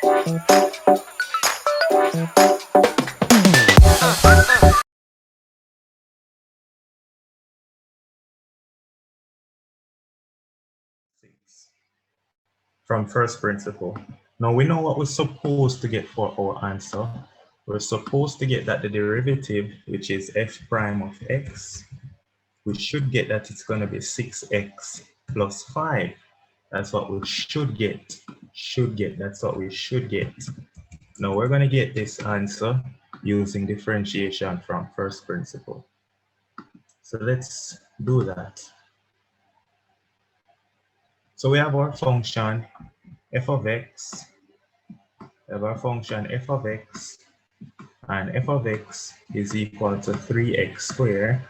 From first principle. Now we know what we're supposed to get for our answer. We're supposed to get that the derivative, which is f prime of x, we should get that it's going to be 6x plus 5. That's what we should get. That's what we should get. Now we're going to get this answer using differentiation from first principle. So let's do that. So we have our function f of x. We have our function f of x, and f of x is equal to 3x squared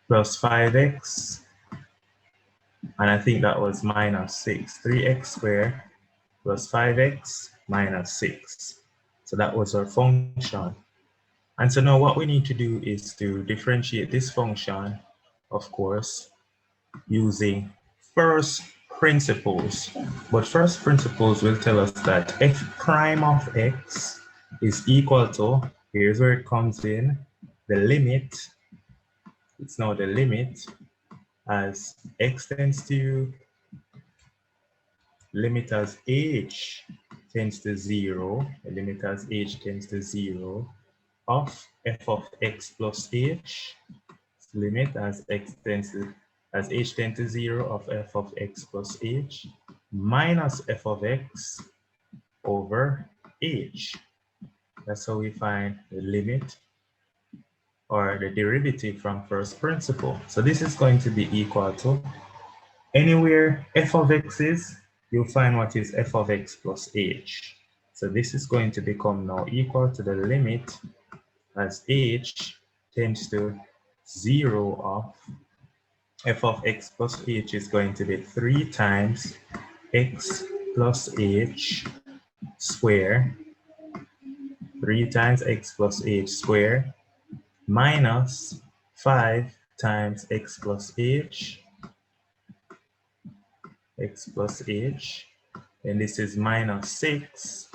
plus 5x, and I think that was minus 6. 3x squared plus 5x minus 6. So that was our function. And so now what we need to do is to differentiate this function, of course, using first principles. But first principles will tell us that f prime of x is equal to, here's where it comes in, the limit. It's now the limit as x tends to, limit as h tends to 0, the limit as h tends to 0 of f of x plus h, limit as x tends to, as h tends to 0 of f of x plus h minus f of x over h. That's how we find the limit or the derivative from first principle. So this is going to be equal to, anywhere f of x is, you'll find what is f of x plus h. So this is going to become now equal to the limit as h tends to 0 of f of x plus h is going to be 3 times x plus h squared, 3 times x plus h squared minus 5 times x plus h, and this is minus 6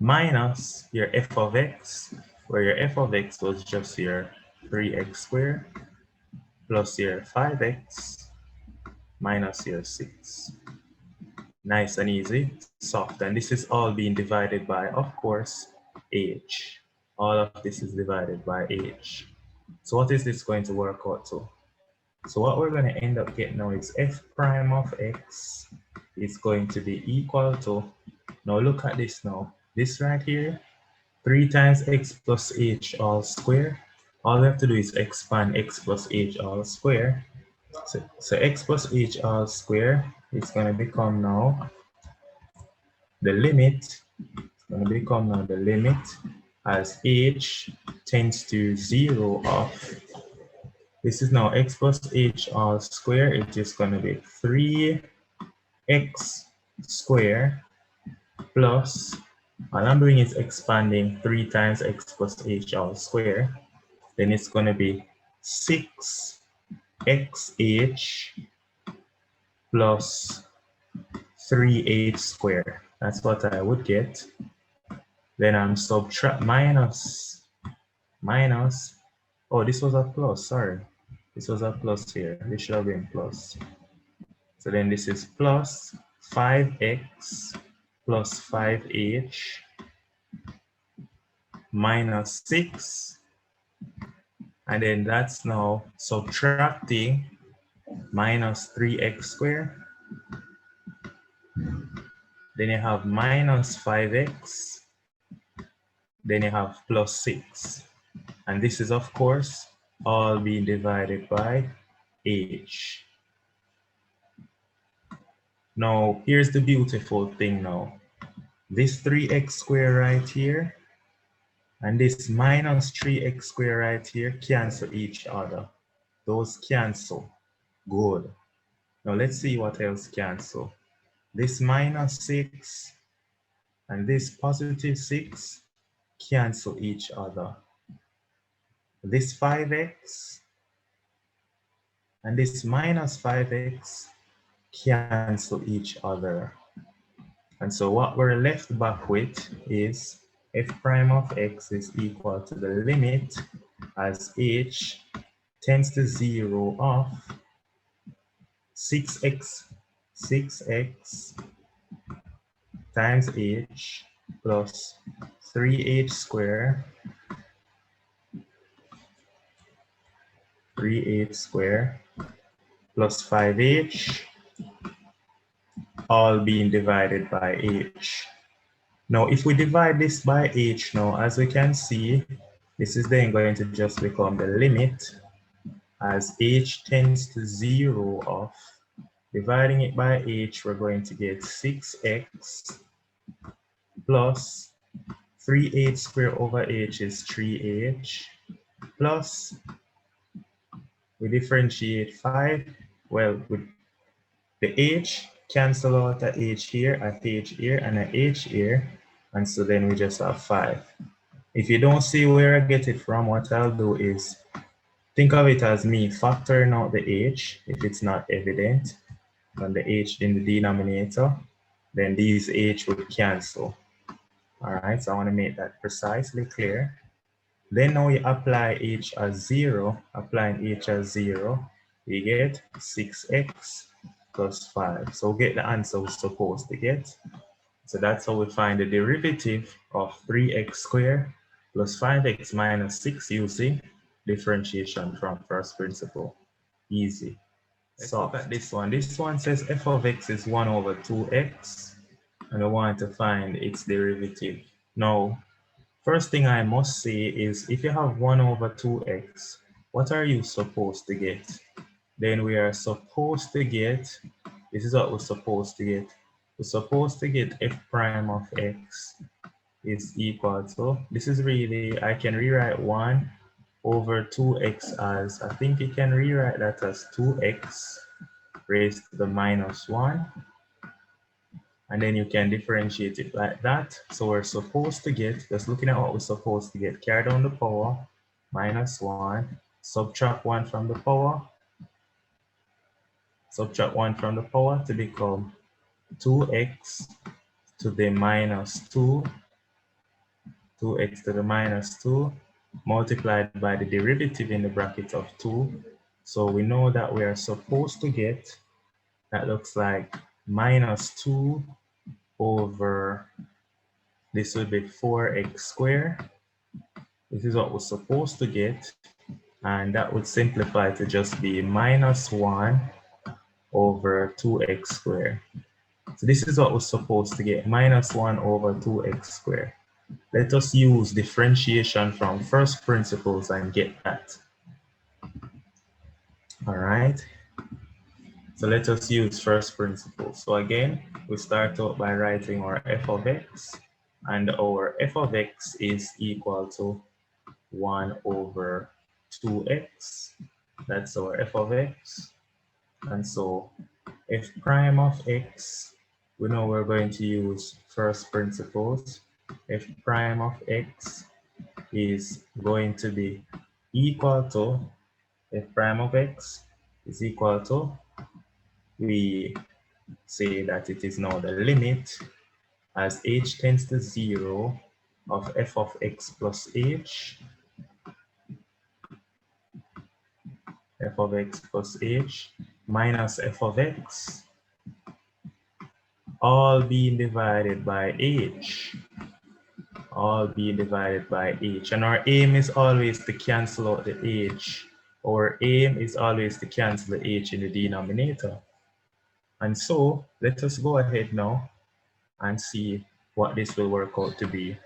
minus your f of x, where your f of x was just your 3x squared plus your 5x minus your 6. Nice and easy, soft. And this is all being divided by, of course, h. All of this is divided by h. So what is this going to work out to? So what we're going to end up getting now is f prime of x is going to be equal to, now look at this now, this right here, 3 times x plus h all square. All we have to do is expand x plus h all square. So x plus h all square is going to become now the limit, as h tends to 0 of, this is now x plus h all square, it's just going to be 3x squared plus, all I'm doing is expanding 3 times x plus h all square, then it's going to be 6xh plus 3h squared. That's what I would get. Then I'm subtract minus, oh, this was a plus, sorry. This was a plus here. This should have been plus. So then this is plus 5x plus 5h minus 6. And then that's now subtracting minus 3x squared. Then you have minus 5x. Then you have plus 6. And this is, of course, all being divided by h. Now, here's the beautiful thing now. This 3x squared right here and this minus 3x squared right here cancel each other. Those cancel. Good. Now, let's see what else cancel. This minus 6 and this positive 6 cancel each other. This 5x and this minus 5x cancel each other. And so what we're left back with is f prime of x is equal to the limit as h tends to 0 of 6x times h plus 3h squared plus 5h all being divided by h. Now, if we divide this by h now, as we can see, this is then going to just become the limit as h tends to 0 of, dividing it by h, we're going to get 6x plus 3h squared over h is 3h plus, we differentiate 5, well, with the h cancel out a h here, a h here, and a h here, and so then we just have 5. If you don't see where I get it from, what I'll do is think of it as me factoring out the h if it's not evident, and the h in the denominator, then these h would cancel. All right, so I want to make that precisely clear. Then now you apply h as 0, applying h as 0, you get 6x plus 5. So get the answer we're supposed to get. So that's how we find the derivative of 3x squared plus 5x minus 6 using differentiation from first principle. Easy. Let's look at this one. This one says f of x is 1 over 2x, and I want to find its derivative. Now, first thing I must say is if you have 1 over 2x, what are you supposed to get? Then we are supposed to get, this is what we're supposed to get. We're supposed to get f prime of x is equal to, this is really, I can rewrite 1 over 2x as, I think you can rewrite that as 2x raised to the minus 1. And then you can differentiate it like that. So we're supposed to get, just looking at what we're supposed to get, carry down the power, minus 1, subtract 1 from the power, to become 2x to the minus 2, 2x to the minus 2, multiplied by the derivative in the bracket of 2. So we know that we are supposed to get, that looks like minus 2 over, this would be 4x squared. This is what we're supposed to get. And that would simplify to just be minus 1 over 2x squared. So this is what we're supposed to get, minus 1 over 2x squared. Let us use differentiation from first principles and get that. All right. So let us use first principles. So again, we start out by writing our f of x, and our f of x is equal to 1 over 2x. That's our f of x. And so f prime of x, we know we're going to use first principles. F prime of x is going to be equal to, f prime of x is equal to, we say that it is now the limit as h tends to 0 of f of x plus h, f of x plus h minus f of x, all being divided by h, all being divided by h. And our aim is always to cancel out the h. Our aim is always to cancel the h in the denominator. And so let us go ahead now and see what this will work out to be.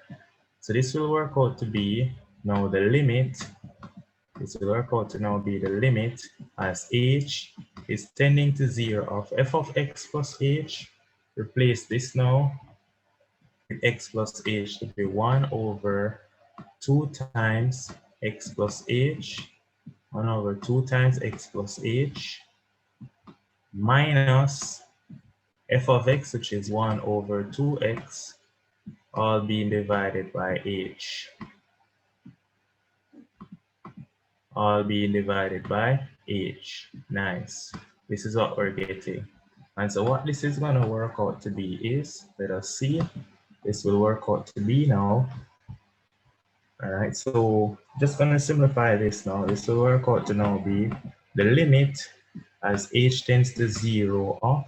So this will work out to be now the limit, this will work out to now be the limit as h is tending to 0 of f of x plus h. Replace this now with x plus h to be 1 over 2 times x plus h, 1 over 2 times x plus h, minus f of x, which is 1 over 2x, all being divided by h, all being divided by h. Nice. This is what we're getting. And so what this is going to work out to be is, let us see, this will work out to be now. All right, so just going to simplify this now. This will work out to now be the limit as h tends to 0 of,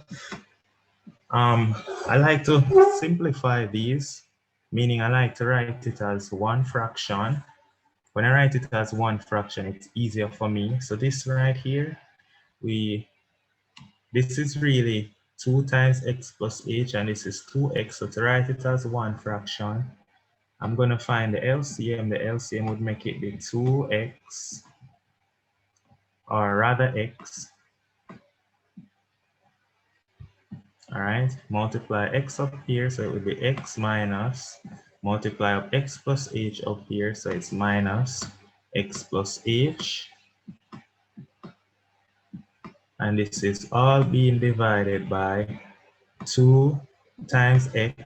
I like to simplify these, meaning I like to write it as one fraction. When I write it as one fraction, it's easier for me. So this right here, this is really 2 times x plus h, and this is 2x. So to write it as one fraction, I'm going to find the LCM. The LCM would make it the 2x, or rather x. All right, multiply x up here, so it would be x minus, multiply up x plus h up here, so it's minus x plus h. And this is all being divided by 2 times x.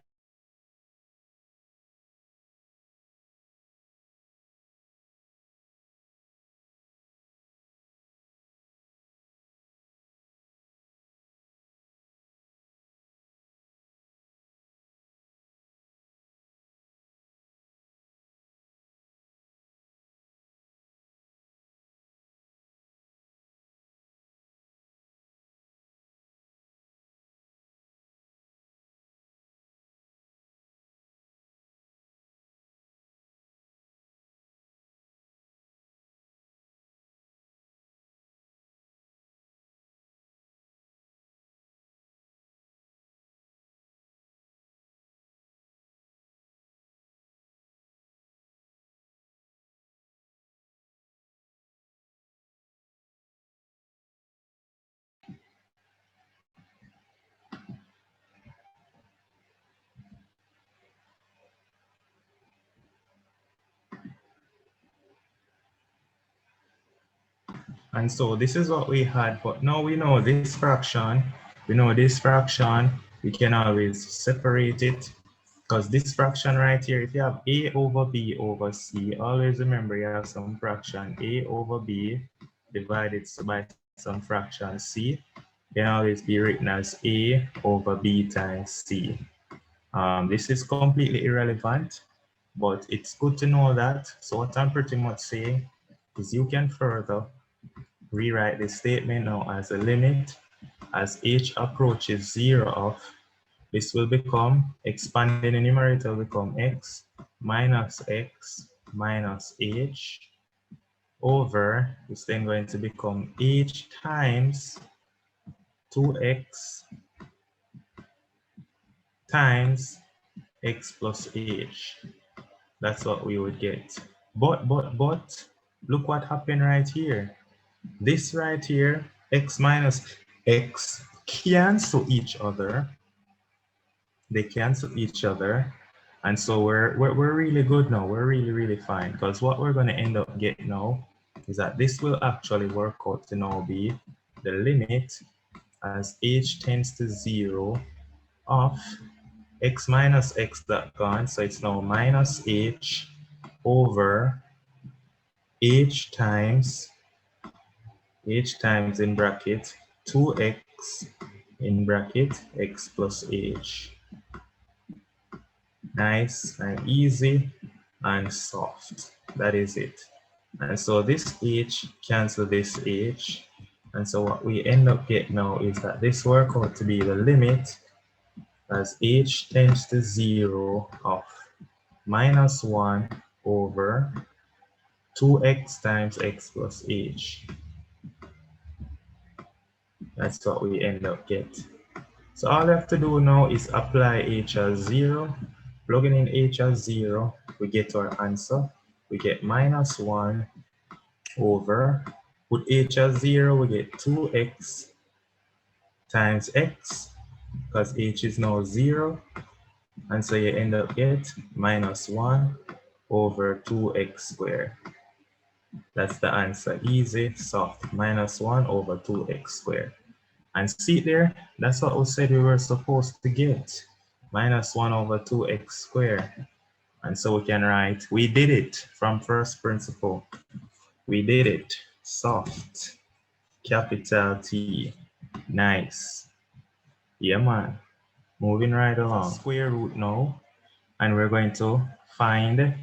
And so this is what we had, but now we know this fraction, we can always separate it, because this fraction right here, if you have a over b over c, always remember you have some fraction a over b divided by some fraction c, can always be written as a over b times c. This is completely irrelevant, but it's good to know that. So what I'm pretty much saying is you can further rewrite this statement now as a limit as h approaches 0 of, this will become, expanding the numerator will become x minus h over, it's then going to become h times 2x times x plus h. That's what we would get. But look what happened right here. This right here, x minus x, cancel each other. They cancel each other. And so we're really good now. We're really fine. Because what we're going to end up getting now is that this will actually work out to now be the limit as h tends to 0 of x minus x that gone. So it's now minus h over h times in bracket 2x in bracket x plus h. Nice and easy and soft. That is it. And so this h cancel this h. And so what we end up getting now is that this work out to be the limit as h tends to 0 of minus 1 over 2x times x plus h. That's what we end up getting. So all we have to do now is apply h as 0. Plugging in h as 0, we get our answer. We get minus 1 over, put h as 0, we get 2x times x, because h is now 0. And so you end up get minus 1 over 2x squared. That's the answer. Easy, soft. Minus 1 over 2x squared. And see there, that's what we said we were supposed to get. Minus 1 over 2x squared. And so we can write, we did it from first principle. We did it. Soft. Capital T. Nice. Yeah, man. Moving right along. Square root now, and we're going to find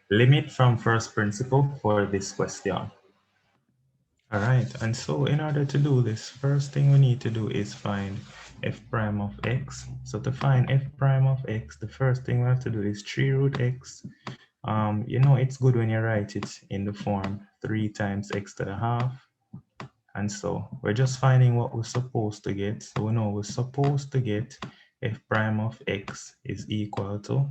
limit from first principle for this question. All right, and so in order to do this, first thing we need to do is find f prime of x. So to find f prime of x, the first thing we have to do is 3 root x. You know, it's good when you write it in the form 3 times x to the half. And so we're just finding what we're supposed to get. So we know we're supposed to get f prime of x is equal to,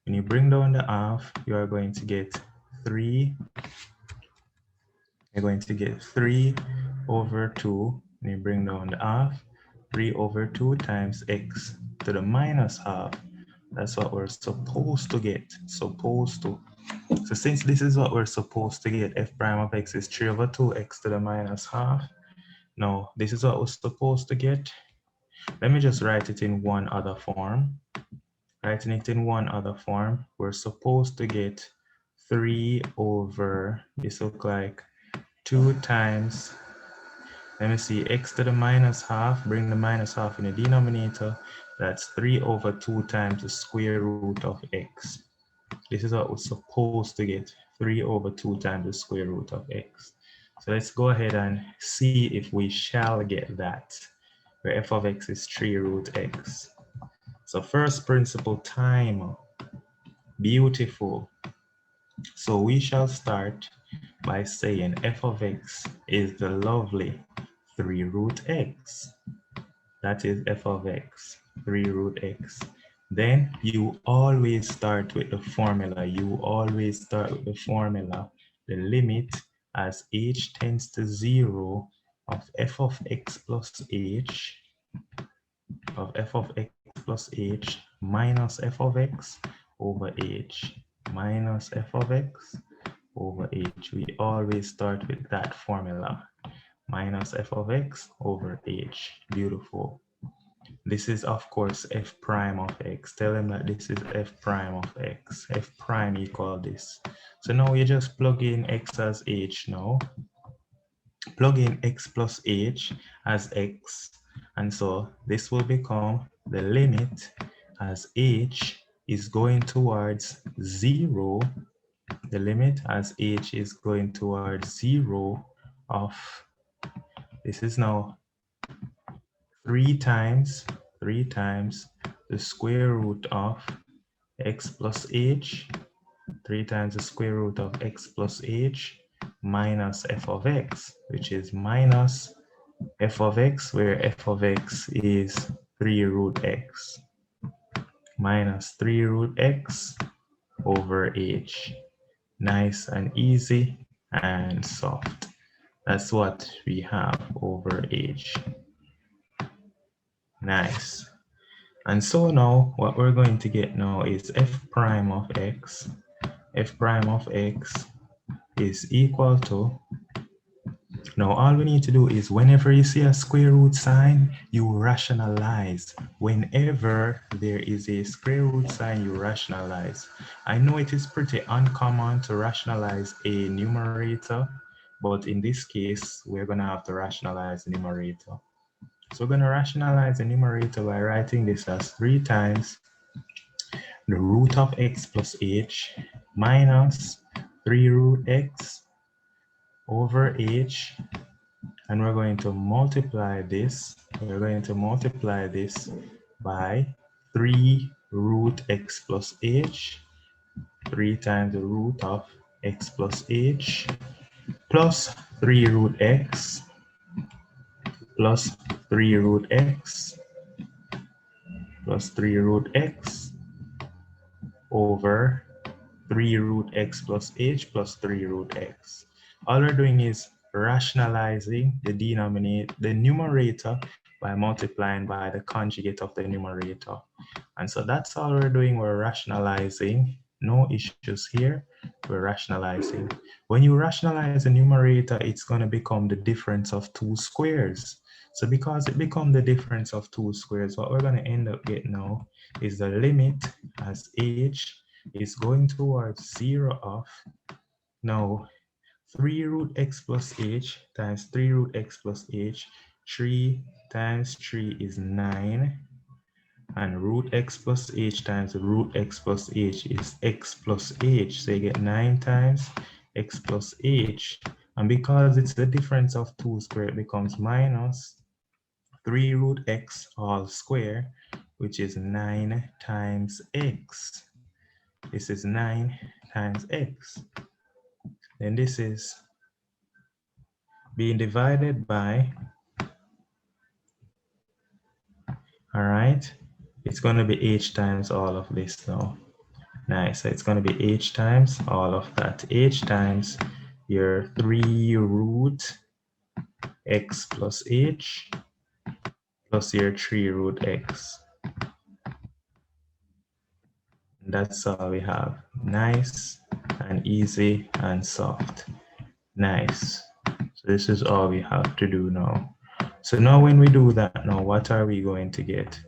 when you bring down the half, you are going to get 3. You're going to get 3 over 2. When you bring down the half, 3 over 2 times x to the minus half. That's what we're supposed to get. Supposed to. So since this is what we're supposed to get, f prime of x is 3 over 2x to the minus half. Now, this is what we're supposed to get. Let me just write it in one other form. Writing it in one other form, we're supposed to get 3 over, this look like 2 times, let me see, x to the minus half, bring the minus half in the denominator. That's 3 over 2 times the square root of x. This is what we're supposed to get, 3 over 2 times the square root of x. So let's go ahead and see if we shall get that, where f of x is 3 root x. So first principle time, beautiful. So we shall start by saying f of x is the lovely 3 root x. That is f of x, 3 root x. Then you always start with the formula. You always start with the formula. The limit as h tends to 0 of f of x plus h, of f of x plus h minus f of x over h minus f of x over h. We always start with that formula. Minus f of x over h. Beautiful. This is, of course, f prime of x. Tell them that this is f prime of x. F prime equal this. So now you just plug in x as h now. Plug in x plus h as x. And so this will become the limit as h is going towards 0. The limit as h is going towards 0 of, this is now 3 times the square root of x plus h, 3 times the square root of x plus h minus f of x, which is minus f of x, where f of x is 3 root x, minus 3 root x over h. Nice and easy and soft. That's what we have over h. Nice. And so now what we're going to get now is f prime of x. F prime of x is equal to, now all we need to do is whenever you see a square root sign, you rationalize. Whenever there is a square root sign, you rationalize. I know it is pretty uncommon to rationalize a numerator, but in this case, we're gonna have to rationalize the numerator. So we're gonna rationalize the numerator by writing this as 3 times the root of x plus h minus 3 root x over h, and we're going to multiply this. We're going to multiply this by 3 root x plus h, 3 times the root of x plus h, plus 3 root x, plus 3 root x, plus 3 root x over 3 root x plus h plus 3 root x. All we're doing is rationalizing the denominator, the numerator, by multiplying by the conjugate of the numerator. And so that's all we're doing. We're rationalizing. No issues here. We're rationalizing. When you rationalize the numerator, it's going to become the difference of 2 squares. So because it becomes the difference of 2 squares, what we're going to end up getting now is the limit as h is going towards 0 of, now 3 root x plus h times 3 root x plus h 3 times 3 is 9. And root x plus h times root x plus h is x plus h. So you get 9 times x plus h. And because it's the difference of 2 squared, it becomes minus 3 root x all square, which is 9 times x. This is 9 times x. Then this is being divided by, all right, it's going to be h times all of this now. Nice, so it's going to be h times all of that. H times your 3 root x plus h plus your 3 root x. That's all we have. Nice and easy and soft. Nice. So this is all we have to do now. So now when we do that now, what are we going to get?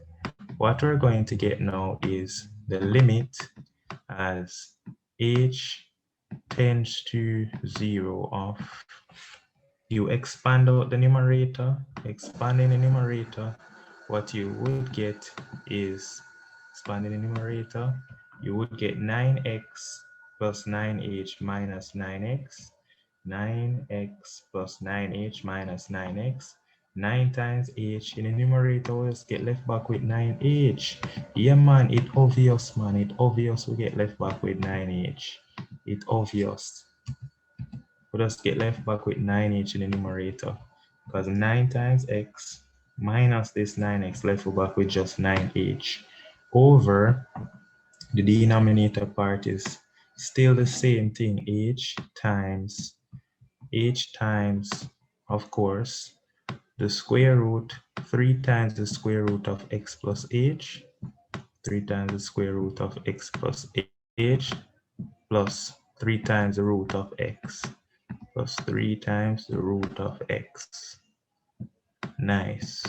What we're going to get now is the limit as h tends to 0 of, you expand out the numerator, expanding the numerator, what you would get is, expanding the numerator, you would get 9x plus 9h minus 9x, 9x plus 9h minus 9x, 9 times h in the numerator, we'll just get left back with 9h. Yeah man, it obvious man, it obvious we get left back with 9h. It obvious. We'll just get left back with 9h in the numerator, because 9 times x minus this 9x left back with just 9h over the denominator part is still the same thing, h times, of course, the square root, 3 times the square root of x plus h, 3 times the square root of x plus h, plus 3 times the root of x, plus 3 times the root of x. Nice.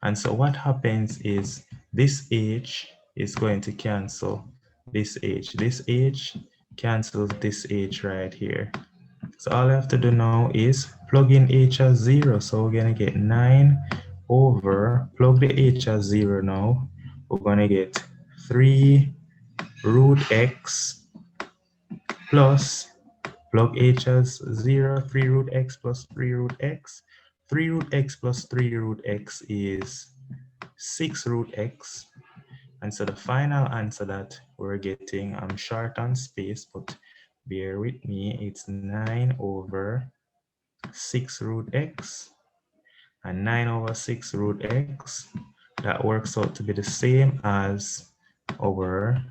And so what happens is this h is going to cancel this h. This h cancels this h right here. So all I have to do now is plug in h as 0. So we're going to get 9 over, plug the h as 0 now. We're going to get 3 root x plus, plug h as 0, 3 root x plus 3 root x. 3 root x plus 3 root x is 6 root x. And so the final answer that we're getting, I'm short on space, but bear with me, it's 9 over 6 root x. And 9 over 6 root x, that works out to be the same as our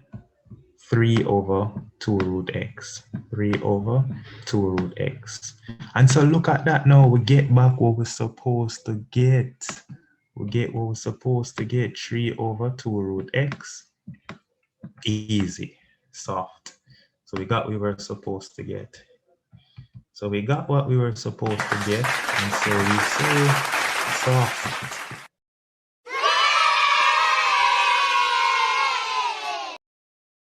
3 over 2 root x. 3 over 2 root x. And so look at that now, we get back what we're supposed to get. We get what we're supposed to get, 3 over 2 root x. Easy, soft. So we got what we were supposed to get. So we got what we were supposed to get, and so we say soft.